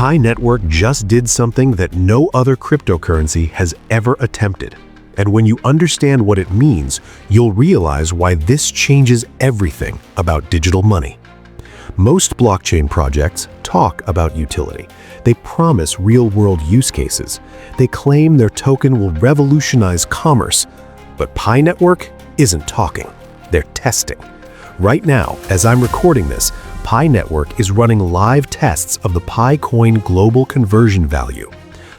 Pi Network just did something that no other cryptocurrency has ever attempted. And when you understand what it means, you'll realize why this changes everything about digital money. Most blockchain projects talk about utility. They promise real-world use cases. They claim their token will revolutionize commerce. But Pi Network isn't talking. They're testing. Right now, as I'm recording this, Pi Network is running live tests of the PiCoin global conversion value.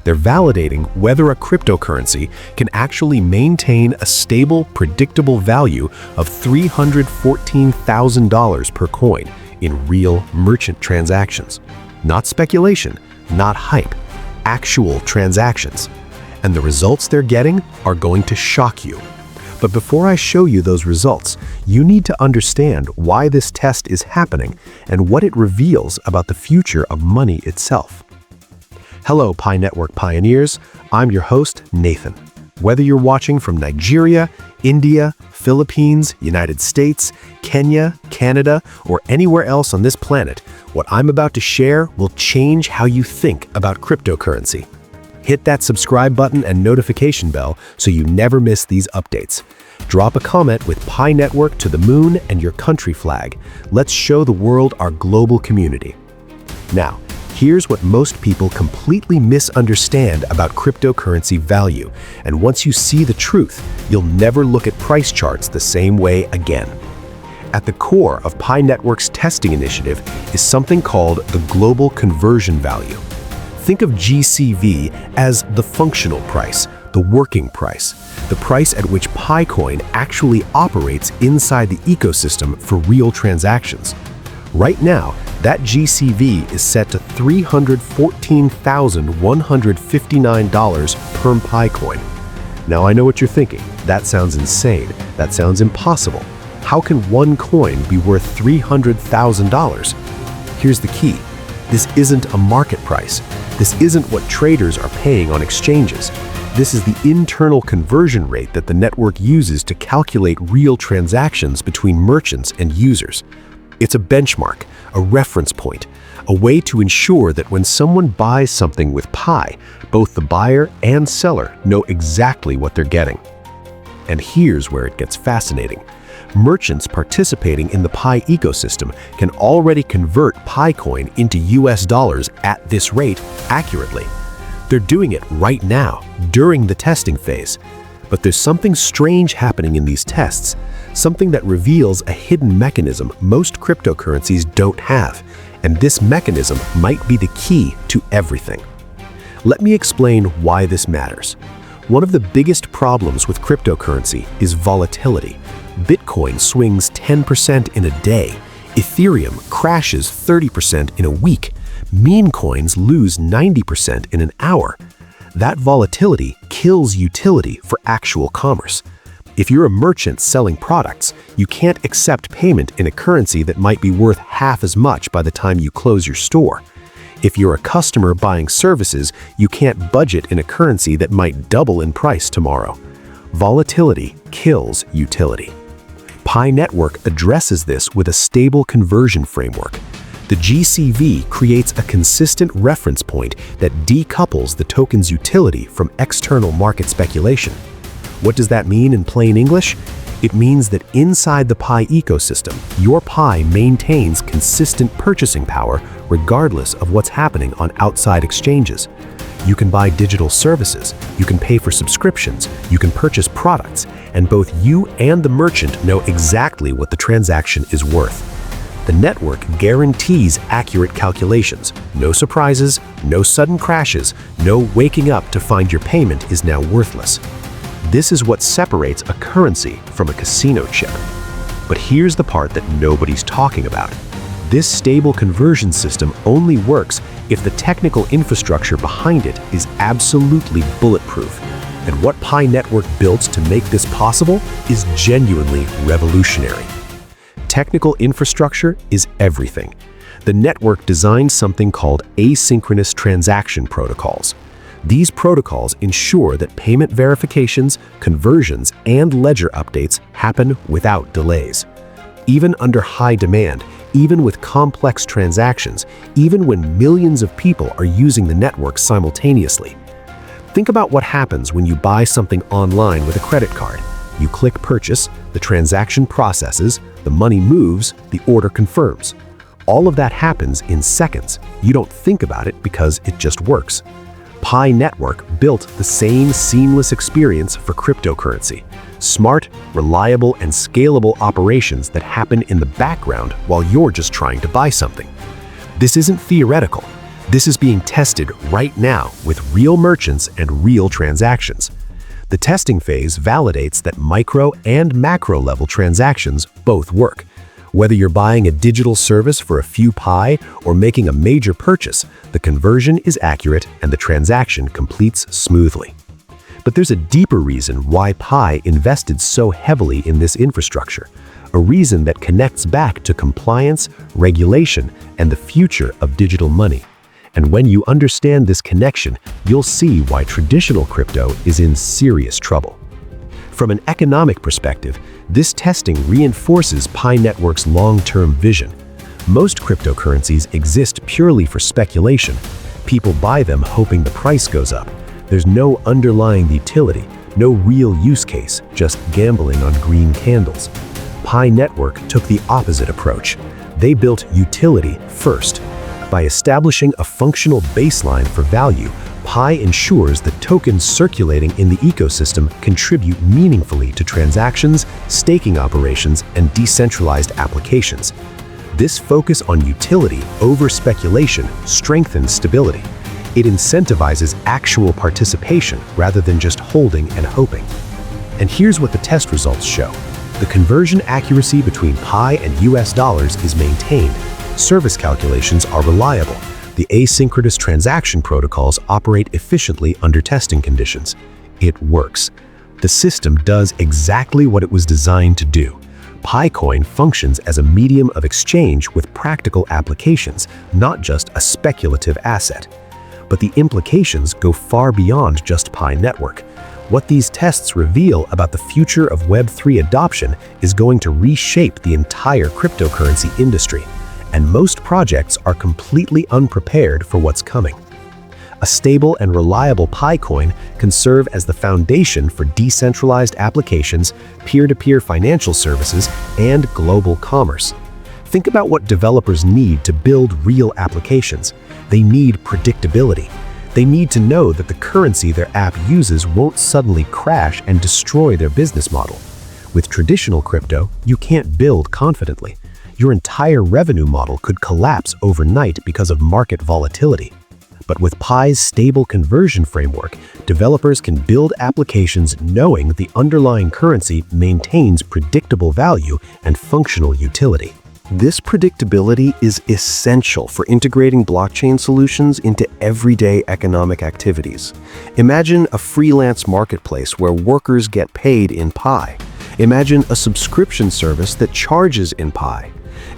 They're validating whether a cryptocurrency can actually maintain a stable, predictable value of $314,000 per coin in real merchant transactions. Not speculation, not hype, actual transactions. And the results they're getting are going to shock you. But before I show you those results, you need to understand why this test is happening and what it reveals about the future of money itself. Hello, Pi Network pioneers. I'm your host, Nathan. Whether you're watching from Nigeria, India, Philippines, United States, Kenya, Canada, or anywhere else on this planet, what I'm about to share will change how you think about cryptocurrency. Hit that subscribe button and notification bell so you never miss these updates. Drop a comment with Pi Network to the moon and your country flag. Let's show the world our global community. Now, here's what most people completely misunderstand about cryptocurrency value. And once you see the truth, you'll never look at price charts the same way again. At the core of Pi Network's testing initiative is something called the global conversion value. Think of GCV as the functional price, the working price, the price at which PiCoin actually operates inside the ecosystem for real transactions. Right now, that GCV is set to $314,159 per PiCoin. Now I know what you're thinking. That sounds insane. That sounds impossible. How can one coin be worth $300,000? Here's the key. This isn't a market price. This isn't what traders are paying on exchanges. This is the internal conversion rate that the network uses to calculate real transactions between merchants and users. It's a benchmark, a reference point, a way to ensure that when someone buys something with Pi, both the buyer and seller know exactly what they're getting. And here's where it gets fascinating. Merchants participating in the Pi ecosystem can already convert PiCoin into US dollars at this rate accurately. They're doing it right now, during the testing phase. But there's something strange happening in these tests, something that reveals a hidden mechanism most cryptocurrencies don't have, and this mechanism might be the key to everything. Let me explain why this matters. One of the biggest problems with cryptocurrency is volatility. Bitcoin swings 10% in a day. Ethereum crashes 30% in a week. Meme coins lose 90% in an hour. That volatility kills utility for actual commerce. If you're a merchant selling products, you can't accept payment in a currency that might be worth half as much by the time you close your store. If you're a customer buying services, you can't budget in a currency that might double in price tomorrow. Volatility kills utility. Pi Network addresses this with a stable conversion framework. The GCV creates a consistent reference point that decouples the token's utility from external market speculation. What does that mean in plain English? It means that inside the Pi ecosystem, your Pi maintains consistent purchasing power regardless of what's happening on outside exchanges. You can buy digital services, you can pay for subscriptions, you can purchase products, and both you and the merchant know exactly what the transaction is worth. The network guarantees accurate calculations, no surprises, no sudden crashes, no waking up to find your payment is now worthless. This is what separates a currency from a casino chip. But here's the part that nobody's talking about. This stable conversion system only works if the technical infrastructure behind it is absolutely bulletproof. And what Pi Network built to make this possible is genuinely revolutionary. Technical infrastructure is everything. The network designed something called asynchronous transaction protocols. These protocols ensure that payment verifications, conversions, and ledger updates happen without delays. Even under high demand, even with complex transactions, even when millions of people are using the network simultaneously. Think about what happens when you buy something online with a credit card. You click purchase, the transaction processes, the money moves, the order confirms. All of that happens in seconds. You don't think about it because it just works. Pi Network built the same seamless experience for cryptocurrency. Smart, reliable, and scalable operations that happen in the background while you're just trying to buy something. This isn't theoretical. This is being tested right now with real merchants and real transactions. The testing phase validates that micro and macro level transactions both work. Whether you're buying a digital service for a few Pi or making a major purchase, the conversion is accurate and the transaction completes smoothly. But there's a deeper reason why Pi invested so heavily in this infrastructure, a reason that connects back to compliance, regulation, and the future of digital money. And when you understand this connection, you'll see why traditional crypto is in serious trouble. From an economic perspective, this testing reinforces Pi Network's long-term vision. Most cryptocurrencies exist purely for speculation. People buy them hoping the price goes up. There's no underlying utility, no real use case, just gambling on green candles. Pi Network took the opposite approach. They built utility first. By establishing a functional baseline for value, Pi ensures that tokens circulating in the ecosystem contribute meaningfully to transactions, staking operations, and decentralized applications. This focus on utility over speculation strengthens stability. It incentivizes actual participation rather than just holding and hoping. And here's what the test results show. The conversion accuracy between Pi and US dollars is maintained. Service calculations are reliable. The asynchronous transaction protocols operate efficiently under testing conditions. It works. The system does exactly what it was designed to do. PiCoin functions as a medium of exchange with practical applications, not just a speculative asset. But the implications go far beyond just Pi Network. What these tests reveal about the future of Web3 adoption is going to reshape the entire cryptocurrency industry. And most projects are completely unprepared for what's coming. A stable and reliable PiCoin can serve as the foundation for decentralized applications, peer-to-peer financial services, and global commerce. Think about what developers need to build real applications. They need predictability. They need to know that the currency their app uses won't suddenly crash and destroy their business model. With traditional crypto, you can't build confidently. Your entire revenue model could collapse overnight because of market volatility. But with Pi's stable conversion framework, developers can build applications knowing the underlying currency maintains predictable value and functional utility. This predictability is essential for integrating blockchain solutions into everyday economic activities. Imagine a freelance marketplace where workers get paid in Pi. Imagine a subscription service that charges in Pi.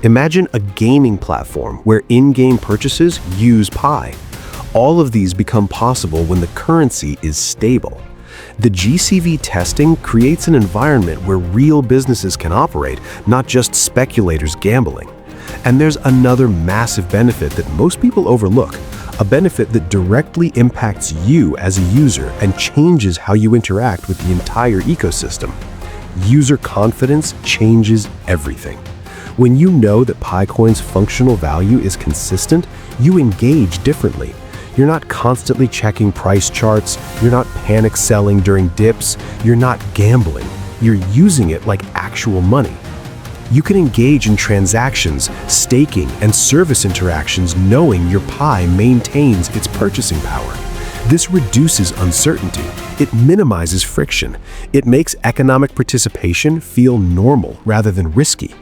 Imagine a gaming platform where in-game purchases use Pi. All of these become possible when the currency is stable. The GCV testing creates an environment where real businesses can operate, not just speculators gambling. And there's another massive benefit that most people overlook, a benefit that directly impacts you as a user and changes how you interact with the entire ecosystem. User confidence changes everything. When you know that PiCoin's functional value is consistent, you engage differently. You're not constantly checking price charts, you're not panic selling during dips, you're not gambling. You're using it like actual money. You can engage in transactions, staking, and service interactions knowing your Pi maintains its purchasing power. This reduces uncertainty. It minimizes friction. It makes economic participation feel normal rather than risky.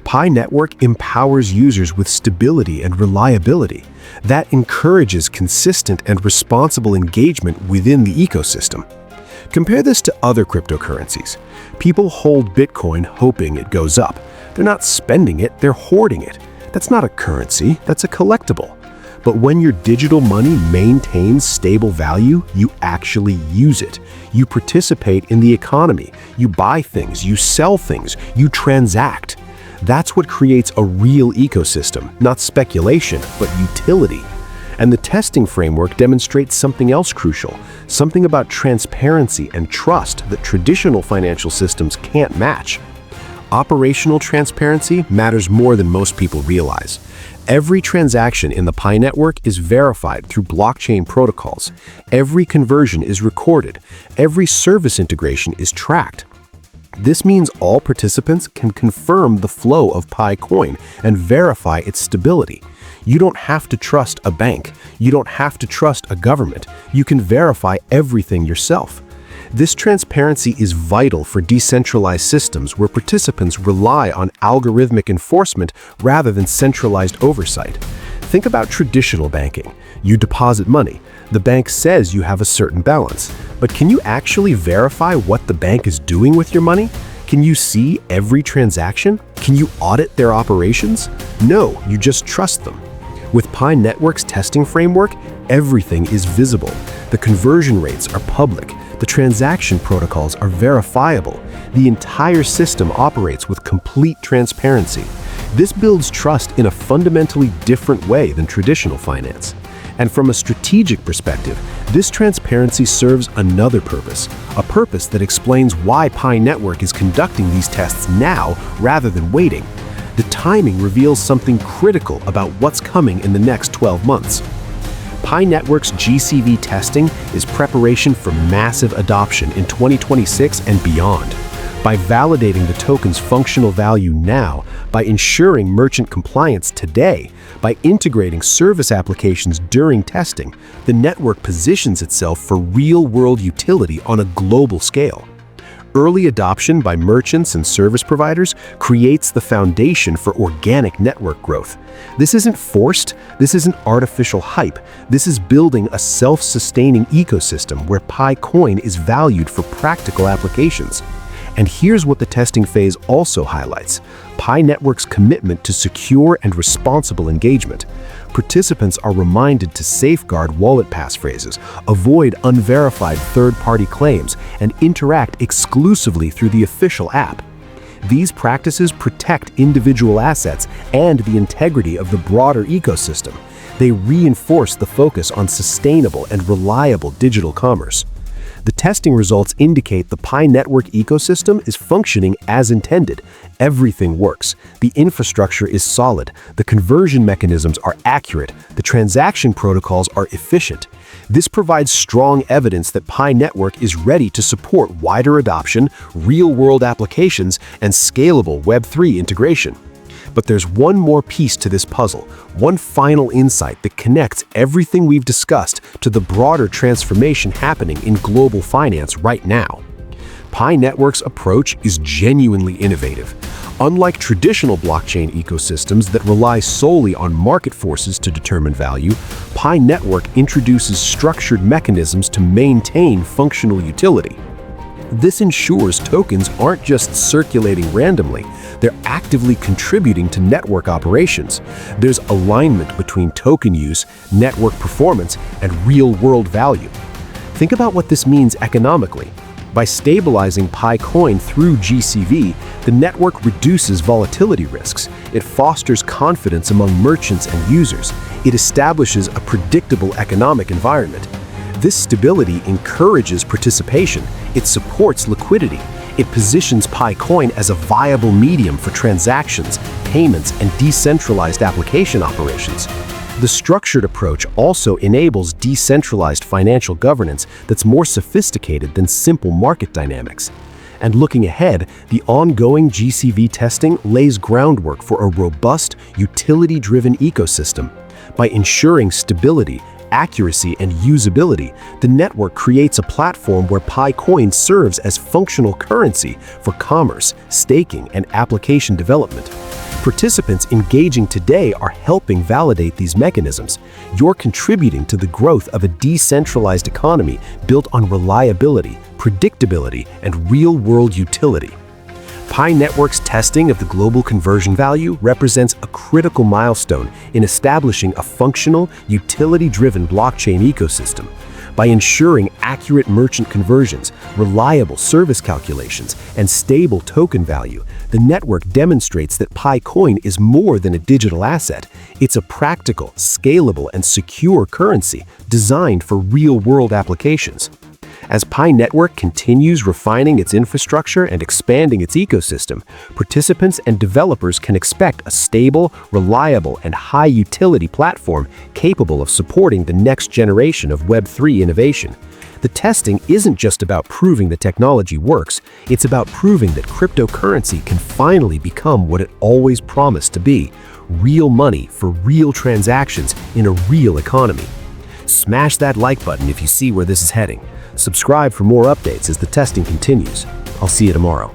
Pi Network empowers users with stability and reliability. That encourages consistent and responsible engagement within the ecosystem. Compare this to other cryptocurrencies. People hold Bitcoin hoping it goes up. They're not spending it, they're hoarding it. That's not a currency, that's a collectible. But when your digital money maintains stable value, you actually use it. You participate in the economy. You buy things, you sell things, you transact. That's what creates a real ecosystem, not speculation, but utility. And the testing framework demonstrates something else crucial, something about transparency and trust that traditional financial systems can't match. Operational transparency matters more than most people realize. Every transaction in the Pi network is verified through blockchain protocols. Every conversion is recorded. Every service integration is tracked. This means all participants can confirm the flow of PiCoin and verify its stability. You don't have to trust a bank. You don't have to trust a government. You can verify everything yourself. This transparency is vital for decentralized systems where participants rely on algorithmic enforcement rather than centralized oversight. Think about traditional banking. You deposit money. The bank says you have a certain balance. But can you actually verify what the bank is doing with your money? Can you see every transaction? Can you audit their operations? No, you just trust them. With Pi Network's testing framework, everything is visible. The conversion rates are public. The transaction protocols are verifiable. The entire system operates with complete transparency. This builds trust in a fundamentally different way than traditional finance. And from a strategic perspective, this transparency serves another purpose, a purpose that explains why Pi Network is conducting these tests now rather than waiting. The timing reveals something critical about what's coming in the next 12 months. Pi Network's GCV testing is preparation for massive adoption in 2026 and beyond. By validating the token's functional value now, by ensuring merchant compliance today, by integrating service applications during testing, the network positions itself for real-world utility on a global scale. Early adoption by merchants and service providers creates the foundation for organic network growth. This isn't forced, this isn't artificial hype, this is building a self-sustaining ecosystem where PiCoin is valued for practical applications. And here's what the testing phase also highlights: Pi Network's commitment to secure and responsible engagement. Participants are reminded to safeguard wallet passphrases, avoid unverified third-party claims, and interact exclusively through the official app. These practices protect individual assets and the integrity of the broader ecosystem. They reinforce the focus on sustainable and reliable digital commerce. The testing results indicate the Pi Network ecosystem is functioning as intended. Everything works. The infrastructure is solid. The conversion mechanisms are accurate. The transaction protocols are efficient. This provides strong evidence that Pi Network is ready to support wider adoption, real-world applications, and scalable Web3 integration. But there's one more piece to this puzzle, one final insight that connects everything we've discussed to the broader transformation happening in global finance right now. Pi Network's approach is genuinely innovative. Unlike traditional blockchain ecosystems that rely solely on market forces to determine value, Pi Network introduces structured mechanisms to maintain functional utility. This ensures tokens aren't just circulating randomly, they're actively contributing to network operations. There's alignment between token use, network performance, and real-world value. Think about what this means economically. By stabilizing PiCoin through GCV, the network reduces volatility risks. It fosters confidence among merchants and users. It establishes a predictable economic environment. This stability encourages participation. It supports liquidity. It positions PiCoin as a viable medium for transactions, payments, and decentralized application operations. The structured approach also enables decentralized financial governance that's more sophisticated than simple market dynamics. And looking ahead, the ongoing GCV testing lays groundwork for a robust, utility-driven ecosystem. By ensuring stability, accuracy, and usability, the network creates a platform where PiCoin serves as functional currency for commerce, staking, and application development. Participants engaging today are helping validate these mechanisms. You're contributing to the growth of a decentralized economy built on reliability, predictability, and real-world utility. Pi Network's testing of the global conversion value represents a critical milestone in establishing a functional, utility-driven blockchain ecosystem. By ensuring accurate merchant conversions, reliable service calculations, and stable token value, the network demonstrates that PiCoin is more than a digital asset. It's a practical, scalable, and secure currency designed for real-world applications. As Pi Network continues refining its infrastructure and expanding its ecosystem, participants and developers can expect a stable, reliable, and high-utility platform capable of supporting the next generation of Web3 innovation. The testing isn't just about proving the technology works, it's about proving that cryptocurrency can finally become what it always promised to be: real money for real transactions in a real economy. Smash that like button if you see where this is heading. Subscribe for more updates as the testing continues. I'll see you tomorrow.